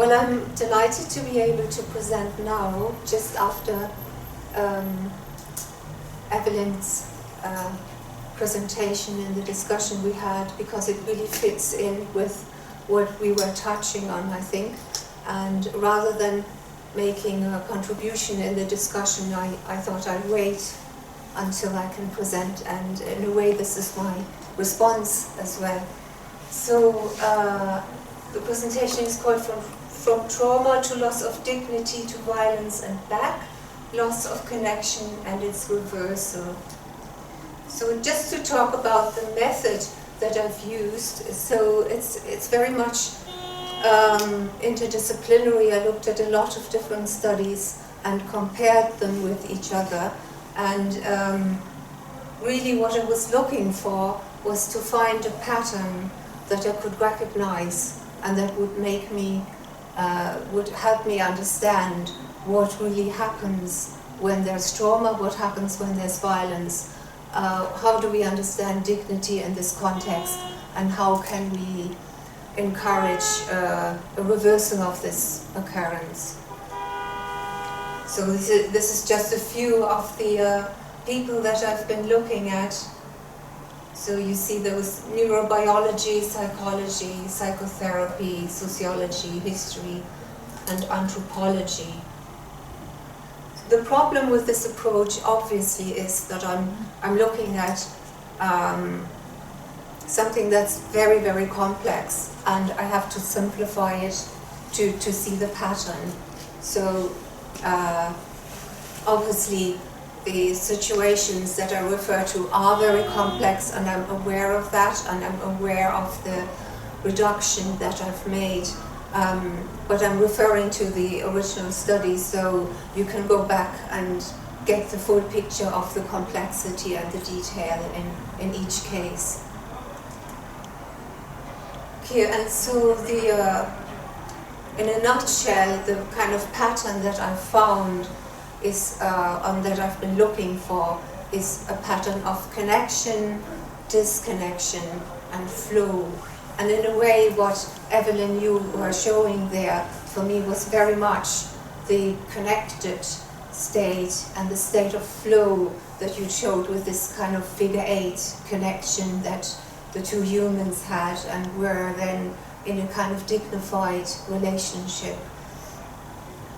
Well, I'm delighted to be able to present now, just after Evelyn's presentation and the discussion we had, because it really fits in with what we were touching on, I think. And rather than making a contribution in the discussion, I thought I'd wait until I can present, and in a way this is my response as well. So the presentation is called From Trauma to Loss of Dignity to Violence and Back, Loss of Connection and its Reversal. So just to talk about the method that I've used, so it's very much interdisciplinary. I looked at a lot of different studies and compared them with each other, and really what I was looking for was to find a pattern that I could recognize and that would make me would help me understand what really happens when there's trauma, what happens when there's violence, how do we understand dignity in this context, and how can we encourage a reversal of this occurrence. So this is just a few of the people that I've been looking at. So you see those neurobiology, psychology, psychotherapy, sociology, history, and anthropology. The problem with this approach, obviously, is that I'm looking at something that's very, very complex, and I have to simplify it to see the pattern. So obviously, the situations that I refer to are very complex, and I'm aware of that, and I'm aware of the reduction that I've made. But I'm referring to the original study, so you can go back and get the full picture of the complexity and the detail in each case. Okay, and so in a nutshell, the kind of pattern that I've found is, that I've been looking for, is a pattern of connection, disconnection, and flow. And in a way, what Evelyn, you were showing there, for me was very much the connected state and the state of flow that you showed with this kind of figure 8 connection that the two humans had and were then in a kind of dignified relationship.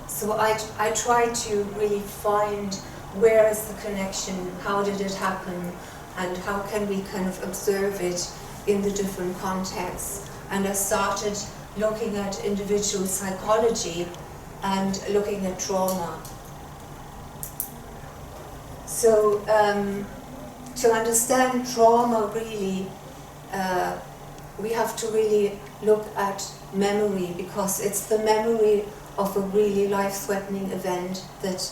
So I tried to really find where is the connection, how did it happen, and how can we kind of observe it in the different contexts. And I started looking at individual psychology and looking at trauma. So to understand trauma really, we have to really look at memory, because it's the memory of a really life-threatening event that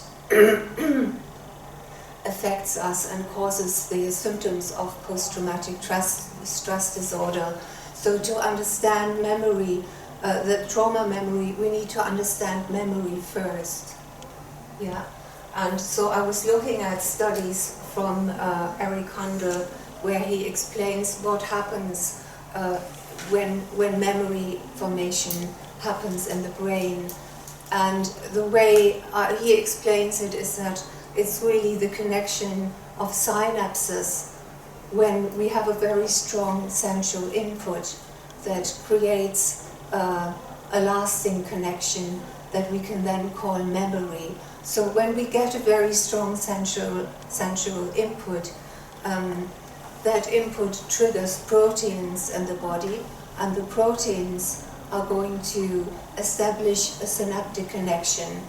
affects us and causes the symptoms of post-traumatic stress disorder. So to understand memory, the trauma memory, we need to understand memory first. Yeah, and so I was looking at studies from Eric Handel, where he explains what happens when memory formation happens in the brain. And the way he explains it is that it's really the connection of synapses when we have a very strong sensual input that creates a lasting connection that we can then call memory. So when we get a very strong sensual input, that input triggers proteins in the body, and the proteins are going to establish a synaptic connection.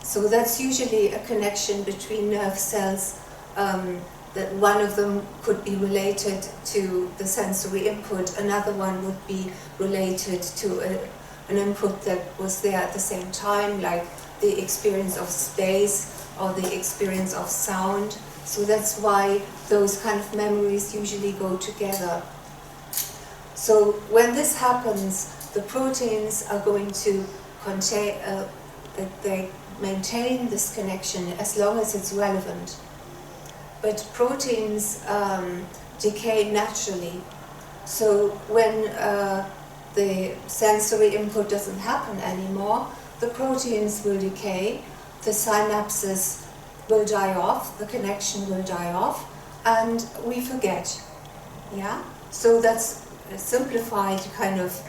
So that's usually a connection between nerve cells, that one of them could be related to the sensory input, another one would be related to an input that was there at the same time, like the experience of space or the experience of sound. So that's why those kind of memories usually go together. So when this happens, the proteins are going to contain, they maintain this connection as long as it's relevant. But proteins decay naturally. So when the sensory input doesn't happen anymore, the proteins will decay, the synapses will die off, the connection will die off, and we forget. Yeah? So that's a simplified kind of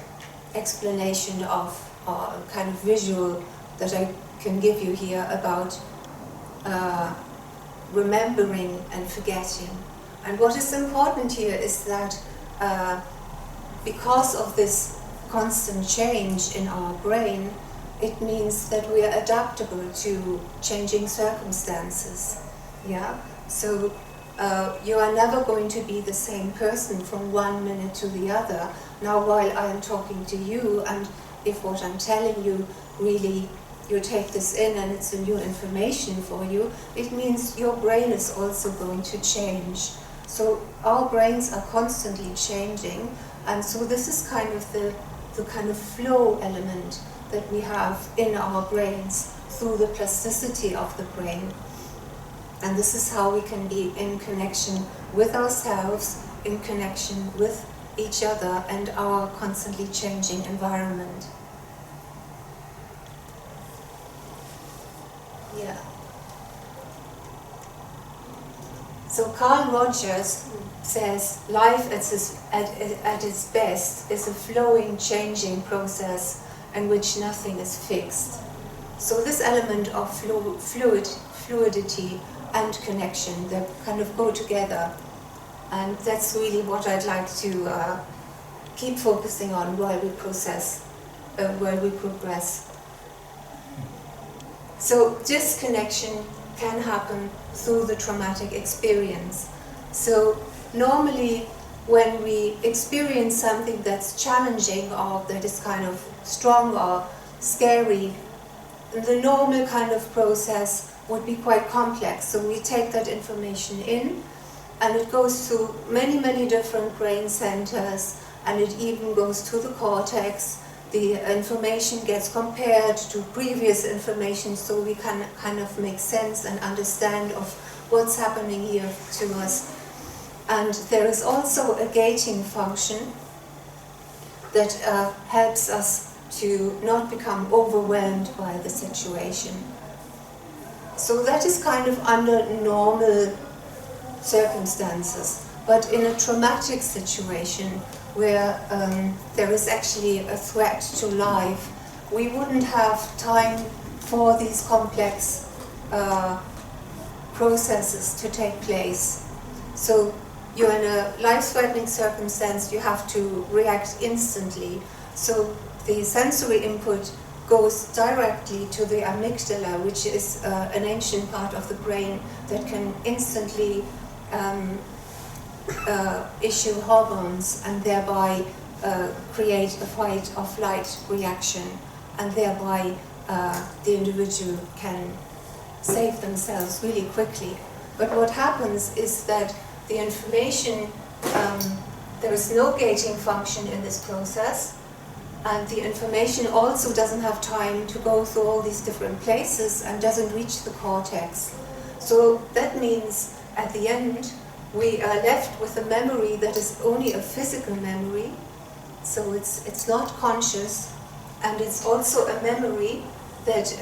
explanation of, or kind of visual that I can give you here about remembering and forgetting. And what is important here is that because of this constant change in our brain, it means that we are adaptable to changing circumstances. Yeah? So you are never going to be the same person from one minute to the other. Now, while I am talking to you, and if what I'm telling you really, you take this in and it's a new information for you, it means your brain is also going to change. So our brains are constantly changing, and so this is kind of the kind of flow element that we have in our brains through the plasticity of the brain. And this is how we can be in connection with ourselves, in connection with each other and our constantly changing environment. Yeah. So Carl Rogers says life at its best is a flowing, changing process in which nothing is fixed. So this element of fluidity and connection, they kind of go together, and that's really what I'd like to keep focusing on while we progress. So disconnection can happen through the traumatic experience. So normally when we experience something that's challenging or that is kind of strong or scary, the normal kind of process would be quite complex. So we take that information in, and it goes through many, many different brain centers, and it even goes to the cortex. The information gets compared to previous information, so we can kind of make sense and understand of what's happening here to us. And there is also a gating function that helps us to not become overwhelmed by the situation. So that is kind of under normal circumstances. But in a traumatic situation where there is actually a threat to life, we wouldn't have time for these complex processes to take place. So you're in a life-threatening circumstance, you have to react instantly. So the sensory input goes directly to the amygdala, which is an ancient part of the brain that can instantly issue hormones and thereby create a fight or flight reaction, and thereby the individual can save themselves really quickly. But what happens is that the information, there is no gating function in this process, and the information also doesn't have time to go through all these different places and doesn't reach the cortex. So that means at the end we are left with a memory that is only a physical memory, so it's not conscious, and it's also a memory that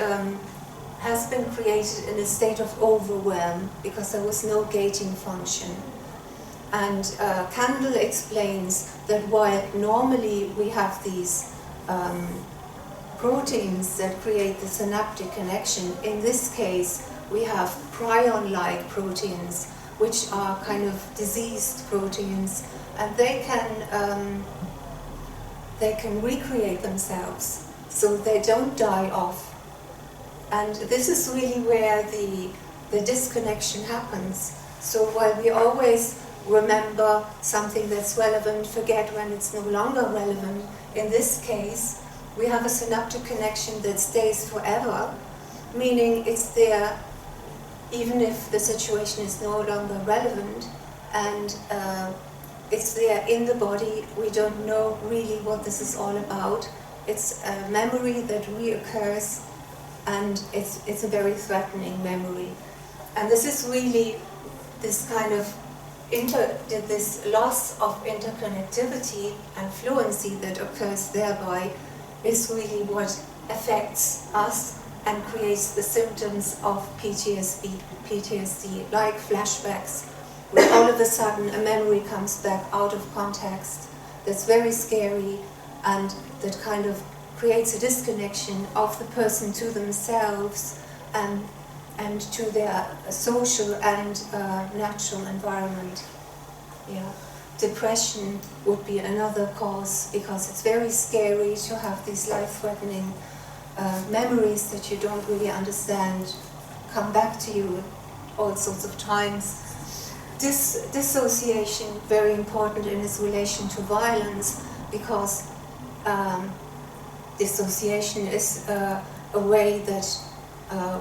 has been created in a state of overwhelm because there was no gating function. And Kandel explains that while normally we have these proteins that create the synaptic connection, in this case we have prion-like proteins, which are kind of diseased proteins, and they can recreate themselves, so they don't die off. And this is really where the disconnection happens. So while we always remember something that's relevant, forget when it's no longer relevant, in this case we have a synaptic connection that stays forever, meaning it's there even if the situation is no longer relevant, and it's there in the body. We don't know really what this is all about. It's a memory that reoccurs, and it's a very threatening memory. And this is really this kind of this loss of interconnectivity and fluency that occurs thereby is really what affects us and creates the symptoms of PTSD, like flashbacks, where all of a sudden a memory comes back out of context that's very scary and that kind of creates a disconnection of the person to themselves and to their social and natural environment. Yeah. Depression would be another cause, because it's very scary to have these life-threatening memories that you don't really understand come back to you all sorts of times. Dissociation, very important in its relation to violence, because dissociation is a way that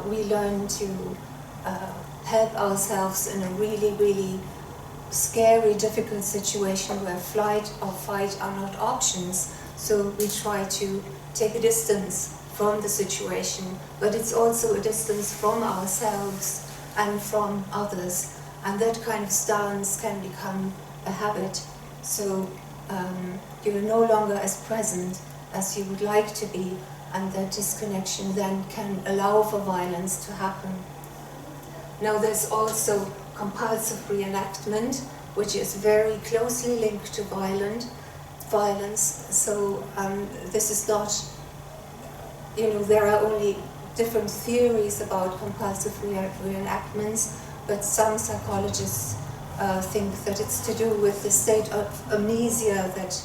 we learn to help ourselves in a really, really scary, difficult situation where flight or fight are not options. So we try to take a distance from the situation, but it's also a distance from ourselves and from others. And that kind of stance can become a habit. So you're no longer as present as you would like to be, and that disconnection then can allow for violence to happen. Now there's also compulsive reenactment, which is very closely linked to violence. So this is not, there are only different theories about compulsive reenactments, but some psychologists think that it's to do with the state of amnesia that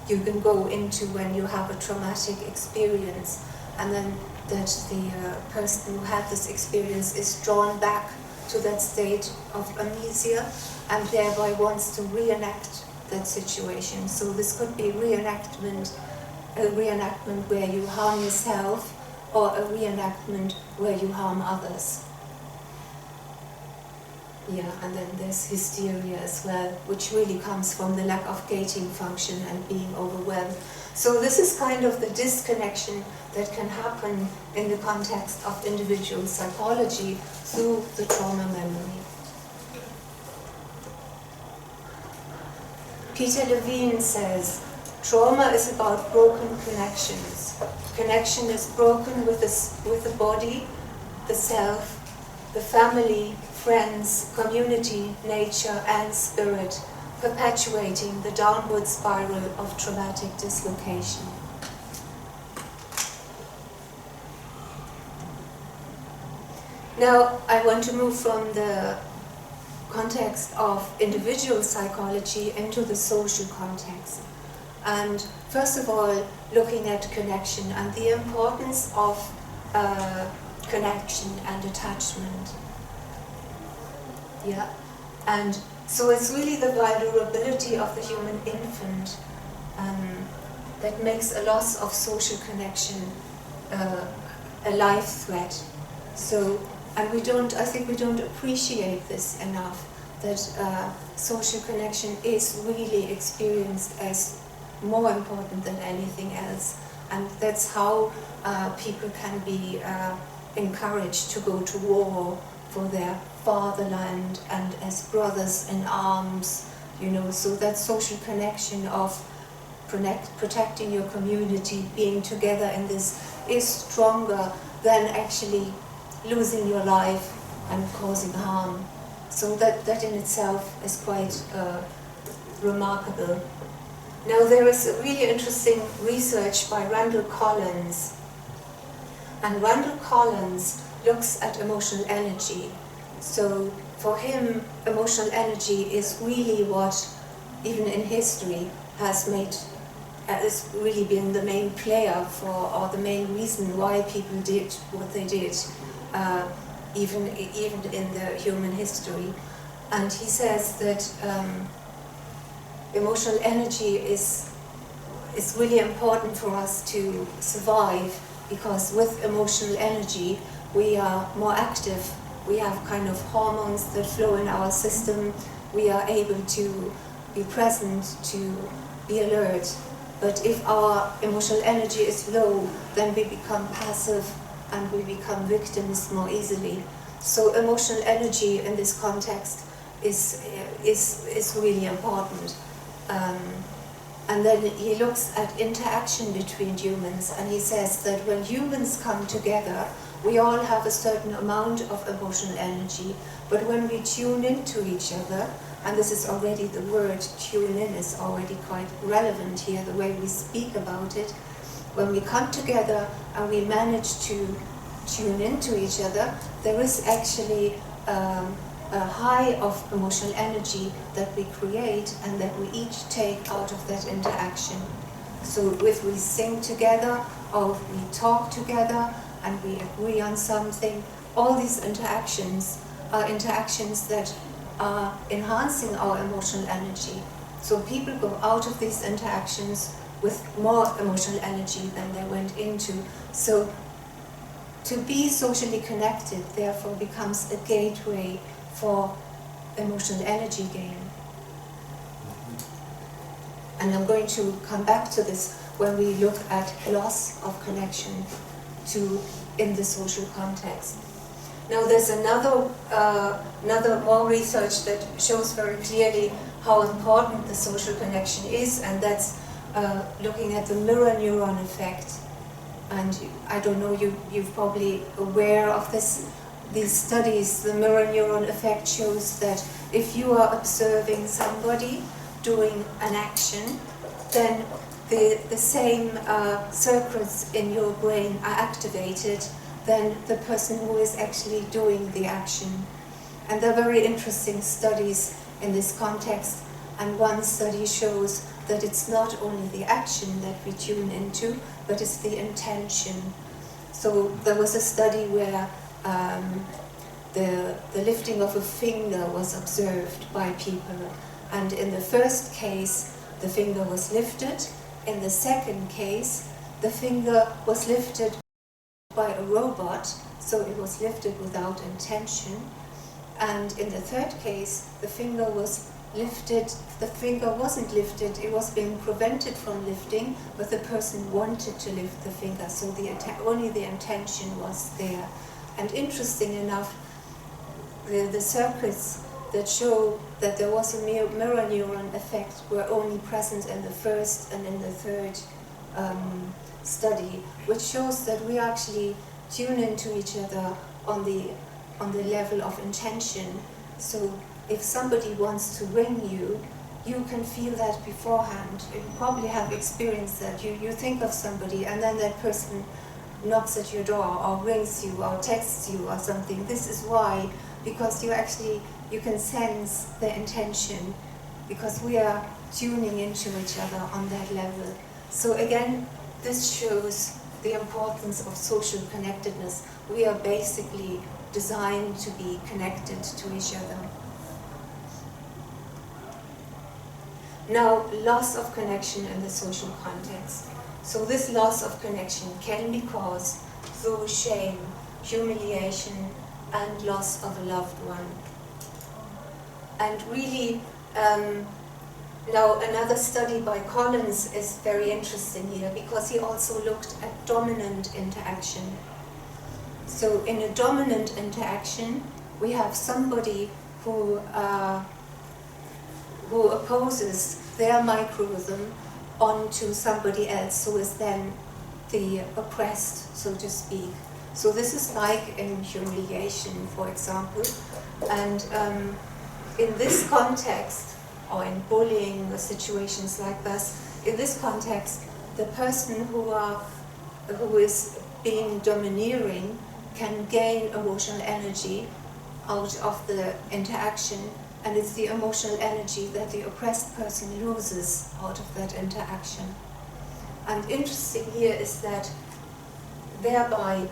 you can go into when you have a traumatic experience, and then that the person who had this experience is drawn back to that state of amnesia and thereby wants to reenact that situation. So this could be a reenactment where you harm yourself, or a reenactment where you harm others. Yeah, and then there's hysteria as well, which really comes from the lack of gating function and being overwhelmed. So this is kind of the disconnection that can happen in the context of individual psychology through the trauma memory. Peter Levine says, trauma is about broken connections. Connection is broken with the body, the self, the family, friends, community, nature, and spirit, perpetuating the downward spiral of traumatic dislocation. Now, I want to move from the context of individual psychology into the social context. And first of all, looking at connection and the importance of connection and attachment. Yeah, and so it's really the vulnerability of the human infant that makes a loss of social connection a life threat. So, and I think we don't appreciate this enough, that social connection is really experienced as more important than anything else. And that's how people can be encouraged to go to war for their fatherland and as brothers in arms, so that social connection of protecting your community, being together in this, is stronger than actually losing your life and causing harm. So that in itself is quite remarkable. Now there is a really interesting research by Randall Collins, and Randall Collins looks at emotional energy. So for him, emotional energy is really what, even in history, has really been the main player for, or the main reason why people did what they did, even in the human history. And he says that emotional energy is really important for us to survive, because with emotional energy we are more active. We have kind of hormones that flow in our system. We are able to be present, to be alert. But if our emotional energy is low, then we become passive and we become victims more easily. So emotional energy in this context is really important. And then he looks at interaction between humans, and he says that when humans come together, we all have a certain amount of emotional energy, but when we tune into each other, and this is already, the word tune in is already quite relevant here, the way we speak about it, when we come together and we manage to tune into each other, there is actually a high of emotional energy that we create and that we each take out of that interaction. So if we sing together, or if we talk together and we agree on something, all these interactions are interactions that are enhancing our emotional energy. So people go out of these interactions with more emotional energy than they went into. So to be socially connected, therefore, becomes a gateway for emotional energy gain. And I'm going to come back to this when we look at loss of connection in the social context. Now there's another more research that shows very clearly how important the social connection is, and that's looking at the mirror neuron effect. And I don't know, you're probably aware of these studies. The mirror neuron effect shows that if you are observing somebody doing an action, then the same circuits in your brain are activated than the person who is actually doing the action. And there are very interesting studies in this context, and one study shows that it's not only the action that we tune into, but it's the intention. So there was a study where the lifting of a finger was observed by people, and in the first case the finger was lifted, in the second case the finger was lifted by a robot, so it was lifted without intention, and in the third case the finger was lifted, the finger wasn't lifted, it was being prevented from lifting, but the person wanted to lift the finger, so only the intention was there. And interesting enough, the circuits that show that there was a mirror neuron effect were only present in the first and in the third study, which shows that we actually tune into each other on the level of intention. So if somebody wants to ring you, you can feel that beforehand. You probably have experienced that. You think of somebody and then that person knocks at your door or rings you or texts you or something. This is why, because you can sense the intention, because we are tuning into each other on that level. So again, this shows the importance of social connectedness. We are basically designed to be connected to each other. Now, loss of connection in the social context. So this loss of connection can be caused through shame, humiliation, and loss of a loved one. And really, now another study by Collins is very interesting here, because he also looked at dominant interaction. So in a dominant interaction, we have somebody who opposes their microrhythm onto somebody else who is then the oppressed, so to speak. So this is like in humiliation, for example. And in this context, or in bullying or situations like this, in this context, the person who is being domineering can gain emotional energy out of the interaction, and it's the emotional energy that the oppressed person loses out of that interaction. And interesting here is that thereby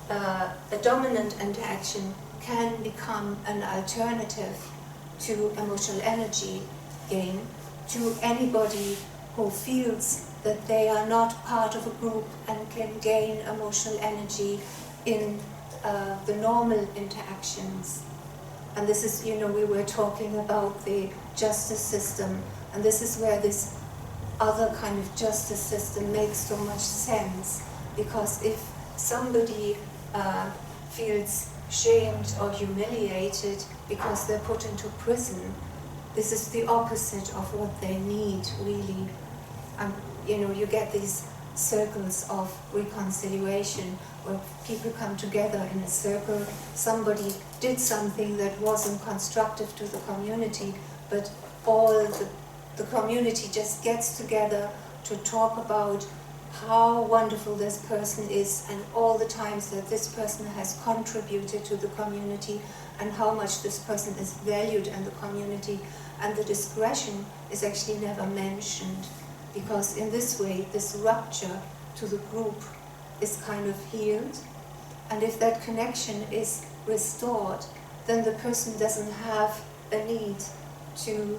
a dominant interaction can become an alternative to emotional energy gain to anybody who feels that they are not part of a group and can gain emotional energy in the normal interactions. And this is, we were talking about the justice system, and this is where this other kind of justice system makes so much sense, because if somebody feels shamed or humiliated because they're put into prison. This is the opposite of what they need, really. You know, you get these circles of reconciliation where people come together in a circle. Somebody did something that wasn't constructive to the community, but all the community just gets together to talk about how wonderful this person is and all the times that this person has contributed to the community and how much this person is valued in the community. And the discretion is actually never mentioned, because in this way, this rupture to the group is kind of healed. And if that connection is restored, then the person doesn't have a need to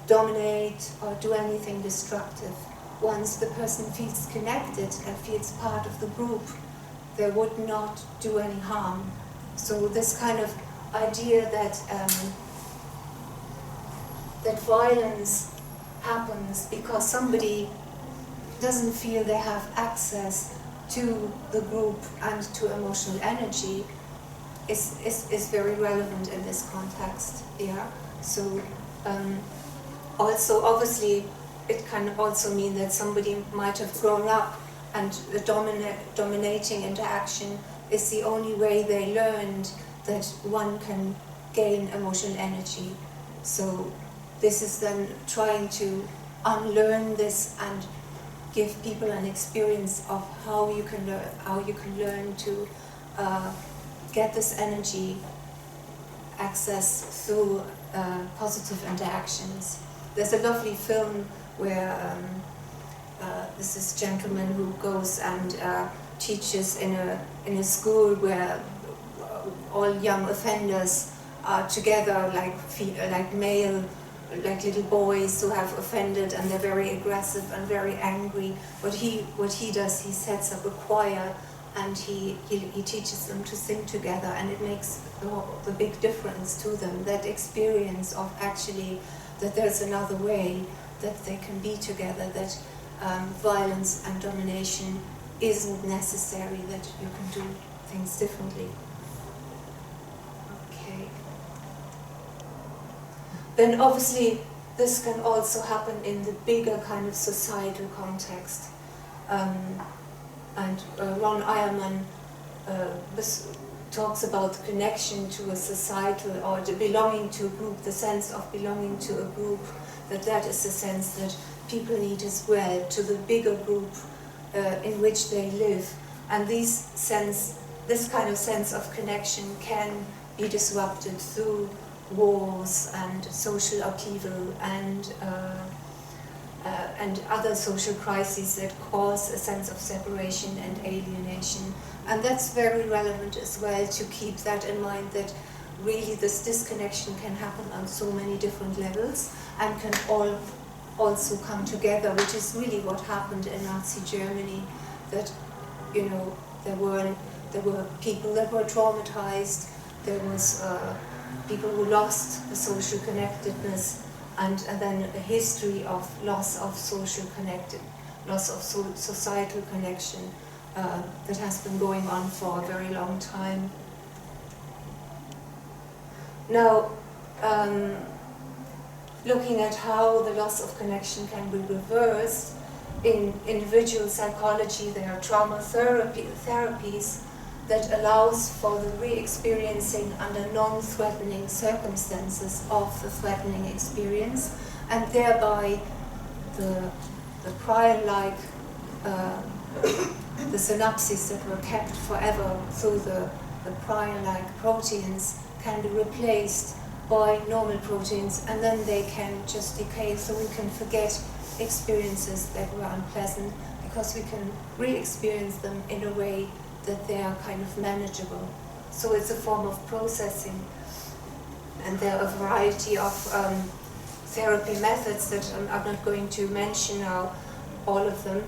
dominate or do anything destructive. Once the person feels connected and feels part of the group, they would not do any harm. So this kind of idea that that violence happens because somebody doesn't feel they have access to the group and to emotional energy is very relevant in this context. Yeah. So also obviously it can also mean that somebody might have grown up and the dominating interaction is the only way they learned that one can gain emotional energy. So this is then trying to unlearn this and give people an experience of how you can learn to get this energy access through positive interactions. There's a lovely film where this is a gentleman who goes and teaches in a school where all young offenders are together, like male, like little boys who have offended, and they're very aggressive and very angry. What he does, he sets up a choir and he teaches them to sing together, and it makes the big difference to them, that experience of actually that there's another way that they can be together, that violence and domination isn't necessary, that you can do things differently. Okay. Then obviously this can also happen in the bigger kind of societal context. And Ron Eierman talks about the connection to a societal or the belonging to a group, the sense of belonging to a group, that is the sense that people need as well, to the bigger group in which they live. And this kind of sense of connection can be disrupted through wars and social upheaval and other social crises that cause a sense of separation and alienation. And that's very relevant as well, to keep that in mind, that really this disconnection can happen on so many different levels and can all also come together, which is really what happened in Nazi Germany, that, you know, there were people that were traumatized, there was people who lost the social connectedness, and then a history of loss of social societal connection that has been going on for a very long time. Now, looking at how the loss of connection can be reversed, in individual psychology there are trauma therapies that allows for the re-experiencing under non-threatening circumstances of the threatening experience, and thereby the prior-like, the synapses that were kept forever through the prior-like proteins can be replaced by normal proteins, and then they can just decay, so we can forget experiences that were unpleasant because we can re-experience them in a way that they are kind of manageable. So it's a form of processing. And there are a variety of therapy methods that I'm not going to mention now, all of them.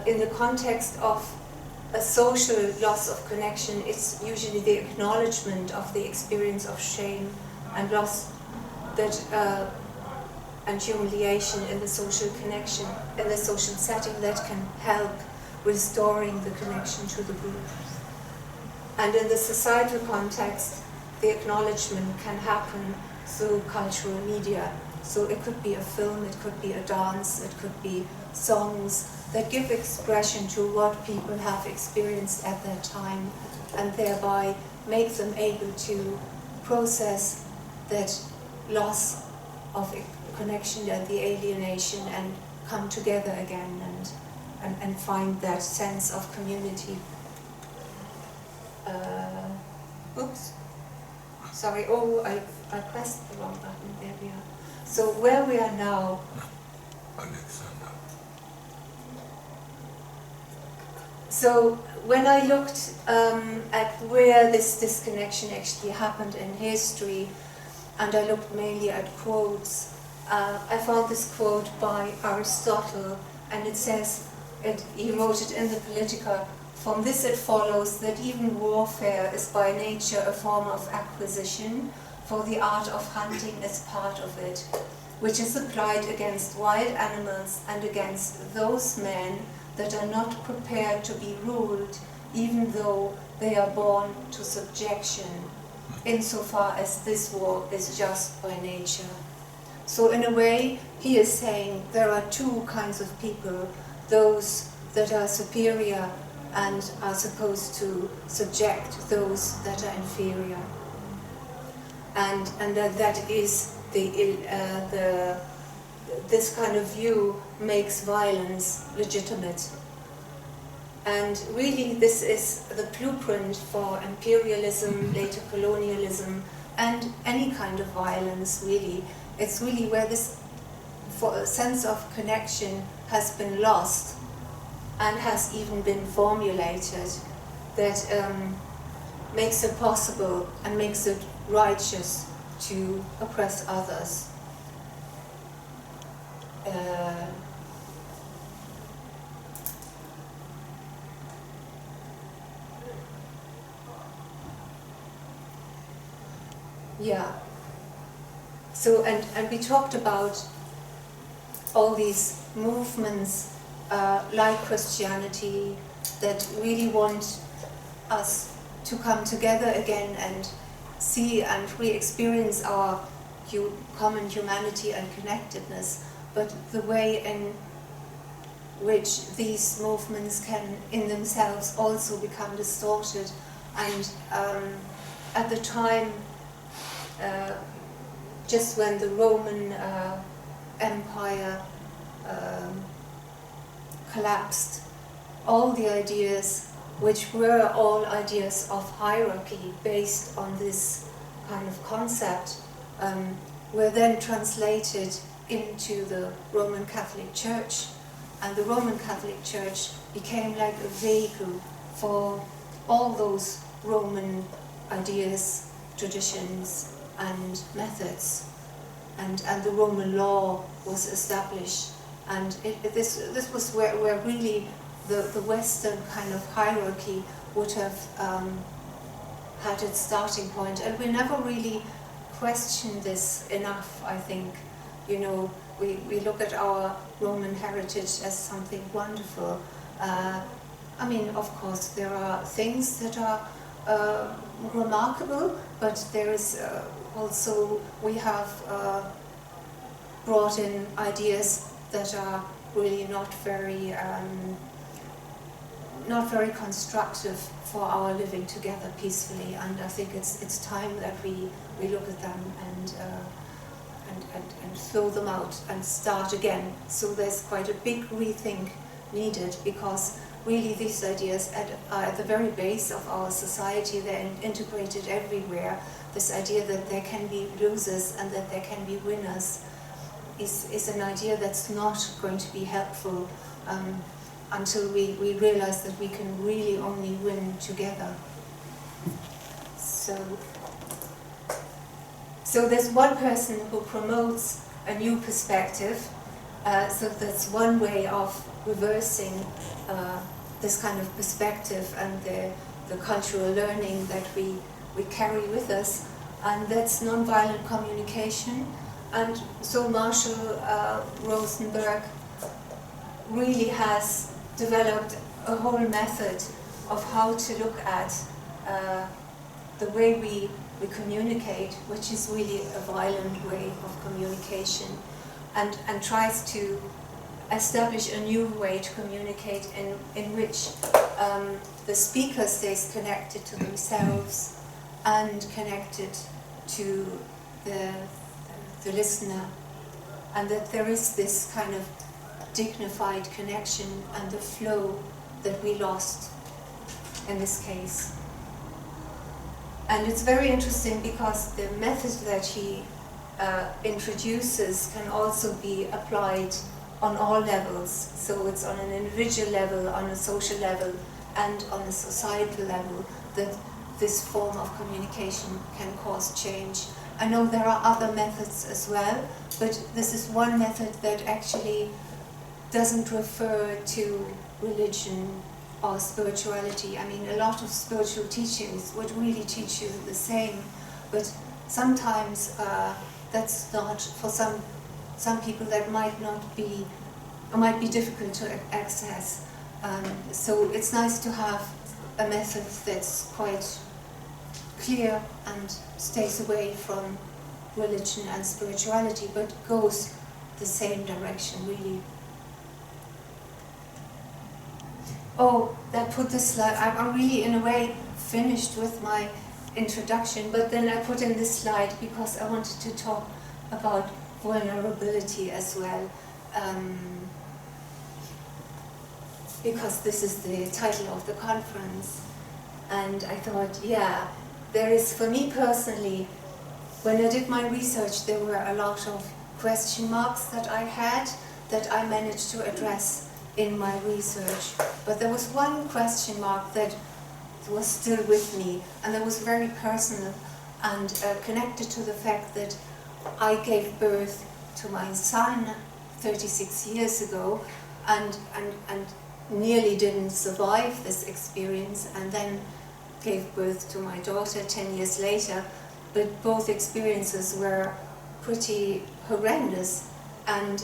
In the context of a social loss of connection, it's usually the acknowledgement of the experience of shame and loss that and humiliation in the social connection, in the social setting, that can help restoring the connection to the group. And in the societal context, the acknowledgement can happen through cultural media. So it could be a film, it could be a dance, it could be songs that give expression to what people have experienced at that time, and thereby make them able to process that loss of connection and the alienation and come together again and find that sense of community. Oops. Sorry, oh, I pressed the wrong button. There we are. So where we are now. So when I looked at where this disconnection actually happened in history, and I looked mainly at quotes, I found this quote by Aristotle, and it says, he wrote it in the Politica, "From this it follows that even warfare is by nature a form of acquisition, for the art of hunting is part of it, which is applied against wild animals and against those men that are not prepared to be ruled, even though they are born to subjection, insofar as this war is just by nature." So in a way, he is saying there are two kinds of people, those that are superior and are supposed to subject those that are inferior. And that is this kind of view makes violence legitimate. And really this is the blueprint for imperialism, later colonialism, and any kind of violence really. It's really where this sense of connection has been lost and has even been formulated that makes it possible and makes it righteous to oppress others. Yeah. So, and we talked about all these movements like Christianity that really want us to come together again and see and re-experience our common humanity and connectedness, but the way in which these movements can in themselves also become distorted. And at the time, just when the Roman Empire collapsed, all the ideas, which were all ideas of hierarchy based on this kind of concept, were then translated into the Roman Catholic Church, and the Roman Catholic Church became like a vehicle for all those Roman ideas, traditions, and methods, and the Roman law was established, and this was where really the Western kind of hierarchy would have had its starting point, and we never really questioned this enough, I think. You know, we look at our Roman heritage as something wonderful. I mean, of course, there are things that are remarkable, but there is also, we have brought in ideas that are really not very constructive for our living together peacefully, and I think it's time that we look at them and throw them out and start again. So there's quite a big rethink needed, because really these ideas are at the very base of our society. They're integrated everywhere. This idea that there can be losers and that there can be winners is an idea that's not going to be helpful until we realize that we can really only win together. So there's one person who promotes a new perspective, so that's one way of reversing this kind of perspective and the cultural learning that we carry with us, and that's nonviolent communication. And so Marshall Rosenberg really has developed a whole method of how to look at the way we communicate, which is really a violent way of communication, and tries to establish a new way to communicate in which the speaker stays connected to themselves and connected to the listener, and that there is this kind of dignified connection and the flow that we lost in this case. And it's very interesting because the method that he introduces can also be applied on all levels. So it's on an individual level, on a social level, and on a societal level that this form of communication can cause change. I know there are other methods as well, but this is one method that actually doesn't refer to religion or spirituality. I mean, a lot of spiritual teachings would really teach you the same, but sometimes that's not, for some people that might be difficult to access. So it's nice to have a method that's quite clear and stays away from religion and spirituality, but goes the same direction, really. Oh, I put this slide. I'm really, in a way, finished with my introduction, but then I put in this slide because I wanted to talk about vulnerability as well, because this is the title of the conference. And I thought, yeah, there is, for me personally, when I did my research, there were a lot of question marks that I had that I managed to address in my research. But there was one question mark that was still with me, and that was very personal and connected to the fact that I gave birth to my son 36 years ago and nearly didn't survive this experience, and then gave birth to my daughter 10 years later. But both experiences were pretty horrendous, and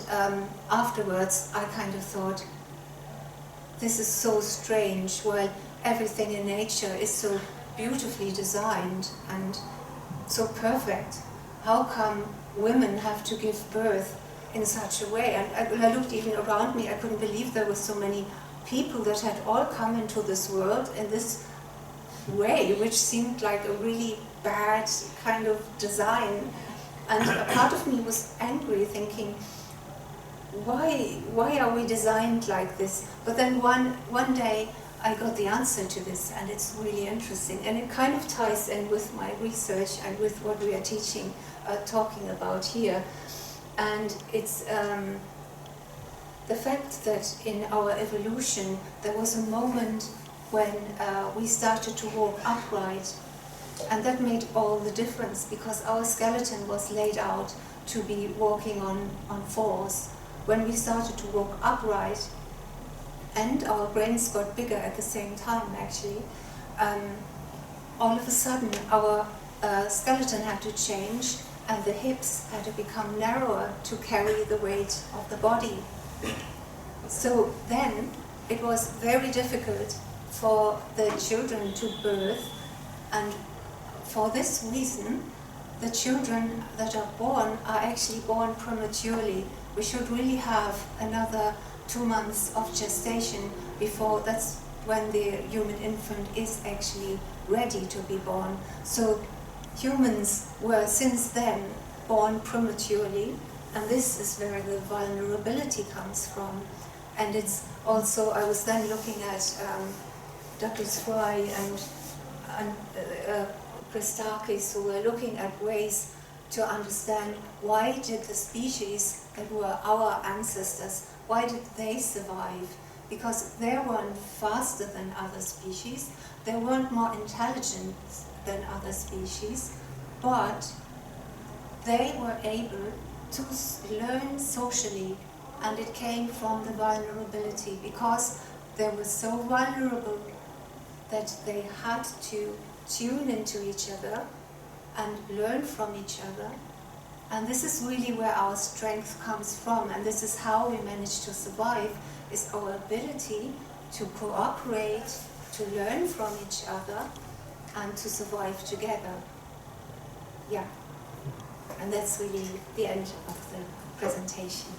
afterwards I kind of thought, this is so strange. While everything in nature is so beautifully designed and so perfect, how come women have to give birth in such a way? And I looked even around me, I couldn't believe there were so many people that had all come into this world in this way, which seemed like a really bad kind of design. And a part of me was angry, thinking, why are we designed like this? But then one day I got the answer to this, and it's really interesting, and it kind of ties in with my research and with what we are talking about here. And it's the fact that in our evolution there was a moment when we started to walk upright, and that made all the difference, because our skeleton was laid out to be walking on fours. When we started to walk upright, and our brains got bigger at the same time, actually, all of a sudden our skeleton had to change, and the hips had to become narrower to carry the weight of the body. So then it was very difficult for the children to birth, and for this reason the children that are born are actually born prematurely. We should really have another 2 months of gestation before, that's when the human infant is actually ready to be born. So humans were since then born prematurely, and this is where the vulnerability comes from. And it's also, I was then looking at Douglas Fry and Christakis, who were looking at ways to understand why did the species that were our ancestors, why did they survive? Because they weren't faster than other species, they weren't more intelligent than other species, but they were able to learn socially, and it came from the vulnerability, because they were so vulnerable that they had to tune into each other and learn from each other. And this is really where our strength comes from, and this is how we manage to survive, is our ability to cooperate, to learn from each other, and to survive together. Yeah, and that's really the end of the presentation.